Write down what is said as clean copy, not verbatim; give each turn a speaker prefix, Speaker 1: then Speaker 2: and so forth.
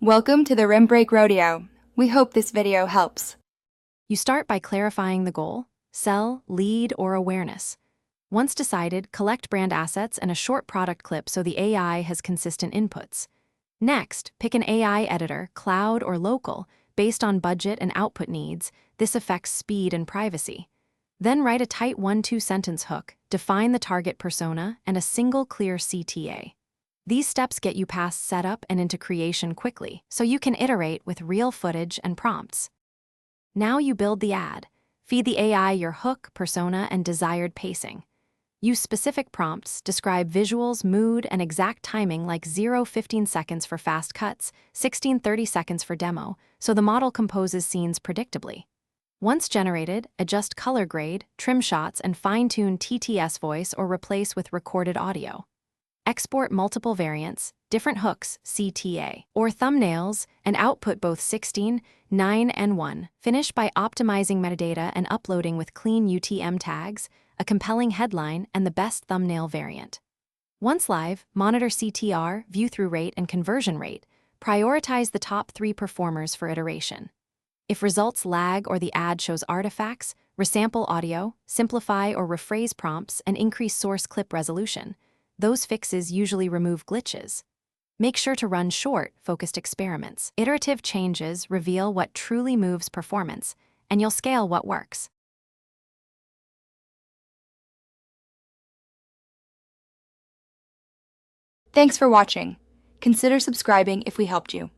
Speaker 1: Welcome to the Rim Break Rodeo. We hope this video helps.
Speaker 2: You start by clarifying the goal: sell, lead, or awareness. Once decided, collect brand assets and a short product clip so the AI has consistent inputs. Next, pick an AI editor, cloud or local, based on budget and output needs. This affects speed and privacy. Then write a tight 1-2 sentence hook, define the target persona, and a single clear CTA. These steps get you past setup and into creation quickly, so you can iterate with real footage and prompts. Now you build the ad. Feed the AI your hook, persona, and desired pacing. Use specific prompts, describe visuals, mood, and exact timing like 0-15 seconds for fast cuts, 16-30 seconds for demo, so the model composes scenes predictably. Once generated, adjust color grade, trim shots, and fine-tune TTS voice or replace with recorded audio. Export multiple variants, different hooks, CTA, or thumbnails, and output both 16, 9, and 1. Finish by optimizing metadata and uploading with clean UTM tags, a compelling headline, and the best thumbnail variant. Once live, monitor CTR, view-through rate, and conversion rate. Prioritize the top 3 performers for iteration. If results lag or the ad shows artifacts, resample audio, simplify or rephrase prompts, and increase source clip resolution. Those fixes usually remove glitches. Make sure to run short, focused experiments. Iterative changes reveal what truly moves performance, and you'll scale what works.
Speaker 1: Thanks for watching. Consider subscribing if we helped you.